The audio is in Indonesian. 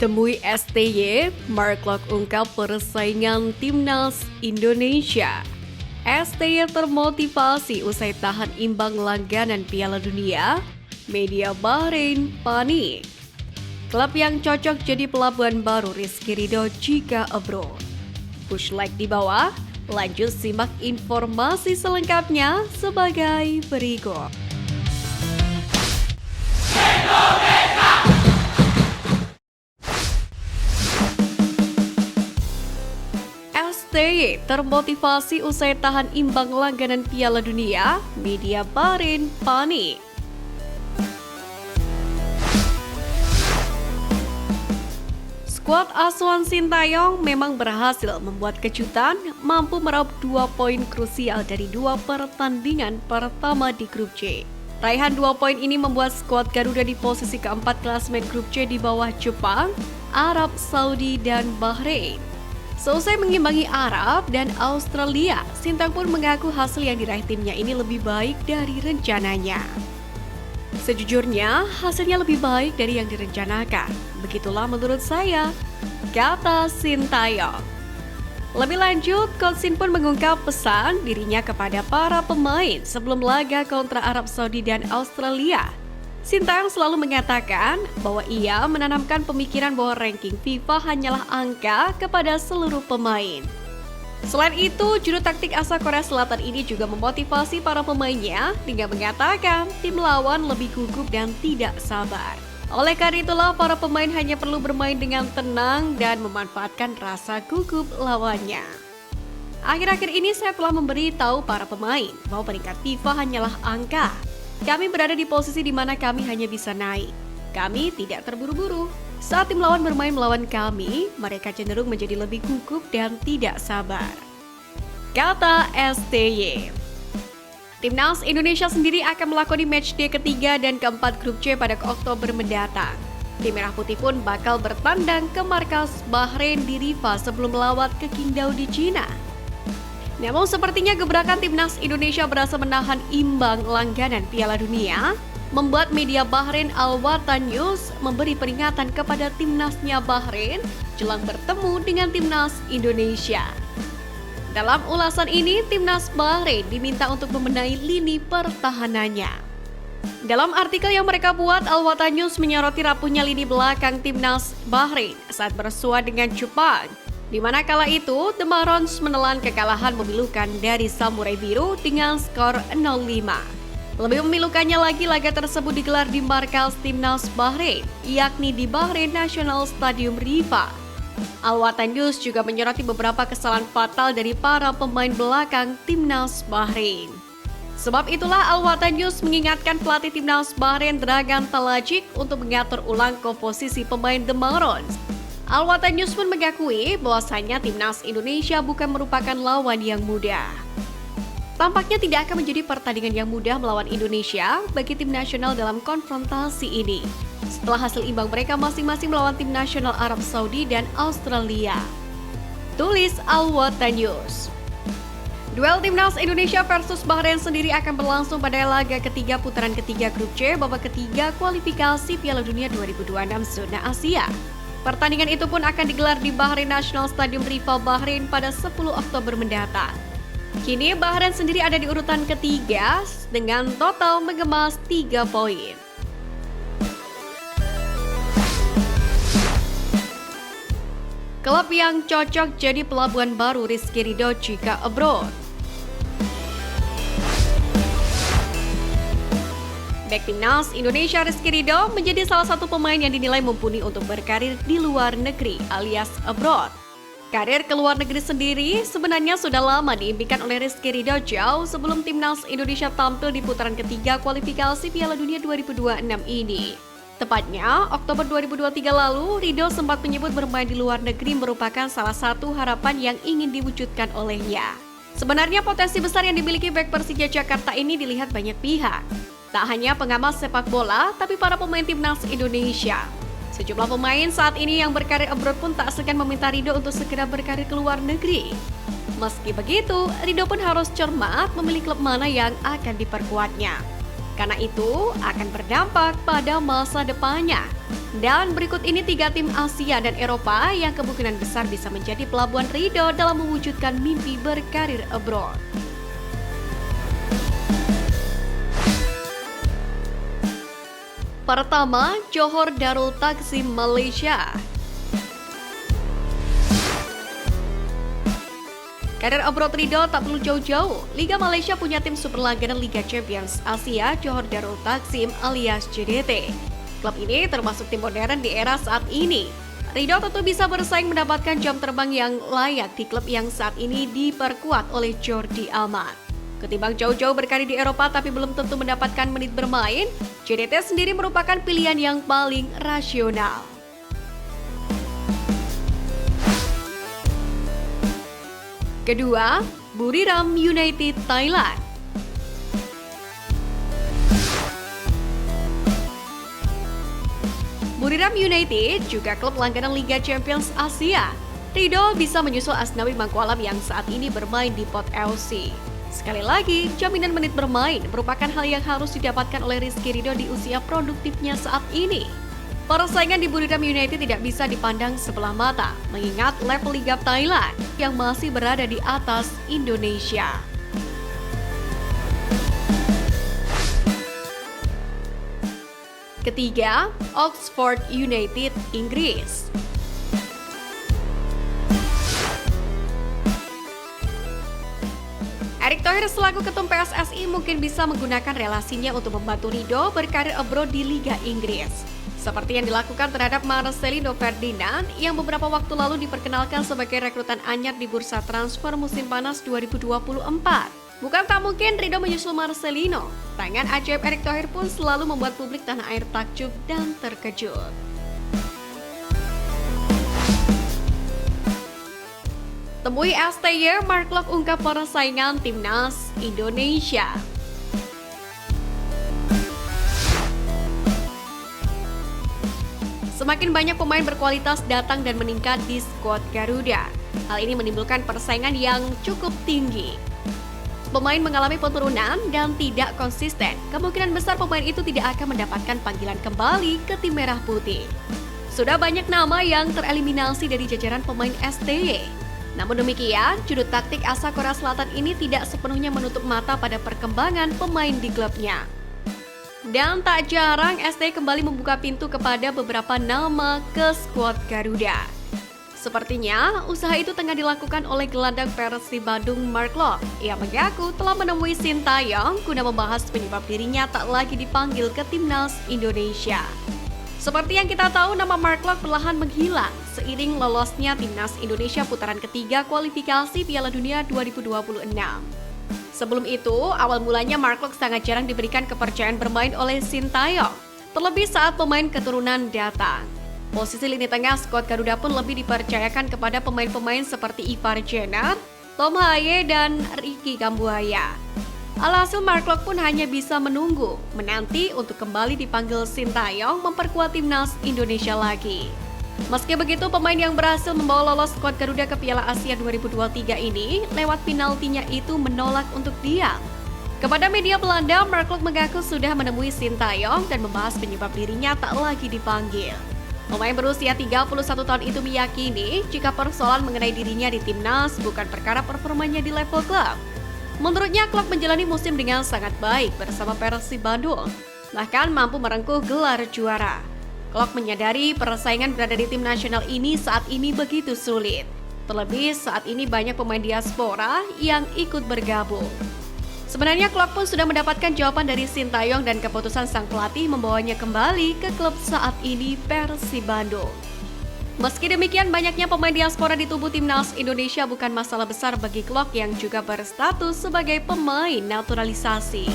Temui STY, Mark Klok ungkap persaingan Timnas Indonesia. STY termotivasi usai tahan imbang langganan Piala Dunia, media Bahrain panik. Klub yang cocok jadi pelabuhan baru Rizky Ridho jika abroad. Push like di bawah, lanjut simak informasi selengkapnya sebagai berikut. STY termotivasi usai tahan imbang langganan Piala Dunia, media Bahrain panik. Skuad asuhan Sintayong memang berhasil membuat kejutan, mampu meraup 2 poin krusial dari 2 pertandingan pertama di grup C. Raihan 2 poin ini membuat skuad Garuda di posisi keempat klasemen grup C di bawah Jepang, Arab Saudi, dan Bahrain. Seusai mengimbangi Arab dan Australia, Sintayong pun mengaku hasil yang diraih timnya ini lebih baik dari rencananya. Sejujurnya, hasilnya lebih baik dari yang direncanakan. Begitulah menurut saya, kata Sintayong. Lebih lanjut, Coach Sin pun mengungkap pesan dirinya kepada para pemain sebelum laga kontra Arab Saudi dan Australia. Sintayong selalu mengatakan bahwa ia menanamkan pemikiran bahwa ranking FIFA hanyalah angka kepada seluruh pemain. Selain itu, juru taktik asal Korea Selatan ini juga memotivasi para pemainnya dengan mengatakan tim lawan lebih gugup dan tidak sabar. Oleh karena itulah, para pemain hanya perlu bermain dengan tenang dan memanfaatkan rasa gugup lawannya. Akhir-akhir ini saya telah memberitahu para pemain bahwa peringkat FIFA hanyalah angka. Kami berada di posisi di mana kami hanya bisa naik. Kami tidak terburu-buru. Saat tim lawan bermain melawan kami, mereka cenderung menjadi lebih gugup dan tidak sabar, kata STY. Timnas Indonesia sendiri akan melakoni matchday ketiga dan keempat grup C pada Oktober mendatang. Tim Merah Putih pun bakal bertandang ke markas Bahrain di Rifa sebelum melawat ke Qingdao di Cina. Namun sepertinya gebrakan Timnas Indonesia berhasil menahan imbang langganan Piala Dunia, membuat media Bahrain Al Watan News memberi peringatan kepada timnasnya Bahrain jelang bertemu dengan timnas Indonesia. Dalam ulasan ini, timnas Bahrain diminta untuk membenahi lini pertahanannya. Dalam artikel yang mereka buat, Al Watan News menyoroti rapuhnya lini belakang timnas Bahrain saat bersua dengan Jepang, di mana kala itu The Marons menelan kekalahan memilukan dari Samurai Biru dengan skor 0-5. Lebih memilukannya lagi, laga tersebut digelar di markas timnas Bahrain, yakni di Bahrain National Stadium Rifa. Al Watan News juga menyoroti beberapa kesalahan fatal dari para pemain belakang timnas Bahrain. Sebab itulah Al Watan News mengingatkan pelatih timnas Bahrain Dragan Talajik untuk mengatur ulang komposisi pemain The Marons. Al Watan News pun mengakui bahwasanya timnas Indonesia bukan merupakan lawan yang mudah. Tampaknya tidak akan menjadi pertandingan yang mudah melawan Indonesia bagi tim nasional dalam konfrontasi ini, setelah hasil imbang mereka masing-masing melawan tim nasional Arab Saudi dan Australia. Tulis Al Watan News. Duel timnas Indonesia versus Bahrain sendiri akan berlangsung pada laga ketiga putaran ketiga grup C babak ketiga kualifikasi Piala Dunia 2026 zona Asia. Pertandingan itu pun akan digelar di Bahrain National Stadium Rifa, Bahrain pada 10 Oktober mendatang. Kini Bahrain sendiri ada di urutan ketiga dengan total mengemas 3 poin. Klub yang cocok jadi pelabuhan baru Rizky Ridho jika abroad. Bek timnas Indonesia Rizky Ridho menjadi salah satu pemain yang dinilai mumpuni untuk berkarir di luar negeri alias abroad. Karir ke luar negeri sendiri sebenarnya sudah lama diimpikan oleh Rizky Ridho jauh sebelum timnas Indonesia tampil di putaran ketiga kualifikasi Piala Dunia 2026 ini. Tepatnya, Oktober 2023 lalu, Ridho sempat menyebut bermain di luar negeri merupakan salah satu harapan yang ingin diwujudkan olehnya. Sebenarnya potensi besar yang dimiliki bek Persija Jakarta ini dilihat banyak pihak. Tak hanya pengamat sepak bola, tapi para pemain timnas Indonesia. Sejumlah pemain saat ini yang berkarir abroad pun tak segan meminta Ridho untuk segera berkarir ke luar negeri. Meski begitu, Ridho pun harus cermat memilih klub mana yang akan diperkuatnya. Karena itu akan berdampak pada masa depannya. Dan berikut ini 3 tim Asia dan Eropa yang kemungkinan besar bisa menjadi pelabuhan Ridho dalam mewujudkan mimpi berkarir abroad. Pertama, Johor Darul Takzim, Malaysia. Karir abroad Ridho tak perlu jauh-jauh. Liga Malaysia punya tim super langganan Liga Champions Asia Johor Darul Takzim alias JDT. Klub ini termasuk tim modern di era saat ini. Ridho tentu bisa bersaing mendapatkan jam terbang yang layak di klub yang saat ini diperkuat oleh Jordi Amat. Ketimbang jauh-jauh berkarir di Eropa tapi belum tentu mendapatkan menit bermain, JDT sendiri merupakan pilihan yang paling rasional. Kedua, Buriram United Thailand. Buriram United juga klub langganan Liga Champions Asia. Ridho bisa menyusul Asnawi Mangkualam yang saat ini bermain di Port FC. Sekali lagi, jaminan menit bermain merupakan hal yang harus didapatkan oleh Rizky Ridho di usia produktifnya saat ini. Persaingan di Buriram United tidak bisa dipandang sebelah mata, mengingat level Liga Thailand yang masih berada di atas Indonesia. Ketiga, Oxford United, Inggris. Erick Thohir selaku ketum PSSI mungkin bisa menggunakan relasinya untuk membantu Ridho berkarir abroad di Liga Inggris. Seperti yang dilakukan terhadap Marcelino Ferdinand yang beberapa waktu lalu diperkenalkan sebagai rekrutan anyar di bursa transfer musim panas 2024. Bukan tak mungkin Ridho menyusul Marcelino. Tangan ajaib Erick Thohir pun selalu membuat publik tanah air takjub dan terkejut. Temui STY, Mark Klok ungkap persaingan timnas Indonesia. Semakin banyak pemain berkualitas datang dan meningkat di skuad Garuda. Hal ini menimbulkan persaingan yang cukup tinggi. Pemain mengalami penurunan dan tidak konsisten. Kemungkinan besar pemain itu tidak akan mendapatkan panggilan kembali ke tim merah putih. Sudah banyak nama yang tereliminasi dari jajaran pemain STY. Namun demikian, juru taktik asal Korea Selatan ini tidak sepenuhnya menutup mata pada perkembangan pemain di klubnya. Dan tak jarang STY kembali membuka pintu kepada beberapa nama ke skuad Garuda. Sepertinya, usaha itu tengah dilakukan oleh gelandang Persib Bandung Mark Klok. Ia mengaku telah menemui Sintayong guna membahas penyebab dirinya tak lagi dipanggil ke timnas Indonesia. Seperti yang kita tahu, nama Mark Klok perlahan menghilang seiring lolosnya timnas Indonesia putaran ketiga kualifikasi Piala Dunia 2026. Sebelum itu, awal mulanya Mark Klok sangat jarang diberikan kepercayaan bermain oleh Sintayong, terlebih saat pemain keturunan datang. Posisi lini tengah skuad Garuda pun lebih dipercayakan kepada pemain-pemain seperti Ivar Jenner, Tom Haye, dan Ricky Kambuaya. Alhasil Mark Klok pun hanya bisa menanti untuk kembali dipanggil Sintayong memperkuat timnas Indonesia lagi. Meski begitu, pemain yang berhasil membawa lolos skuad Garuda ke Piala Asia 2023 ini lewat penaltinya itu menolak untuk diam. Kepada media Belanda, Mark Klok mengaku sudah menemui Sintayong dan membahas penyebab dirinya tak lagi dipanggil. Pemain berusia 31 tahun itu meyakini jika persoalan mengenai dirinya di timnas bukan perkara performanya di level klub. Menurutnya, Klok menjalani musim dengan sangat baik bersama Persib Bandung, bahkan mampu merengkuh gelar juara. Klok menyadari persaingan berada di tim nasional ini saat ini begitu sulit. Terlebih saat ini banyak pemain diaspora yang ikut bergabung. Sebenarnya Klok pun sudah mendapatkan jawaban dari Sintayong dan keputusan sang pelatih membawanya kembali ke klub saat ini Persib Bandung. Meski demikian, banyaknya pemain diaspora di tubuh timnas Indonesia bukan masalah besar bagi Klok yang juga berstatus sebagai pemain naturalisasi.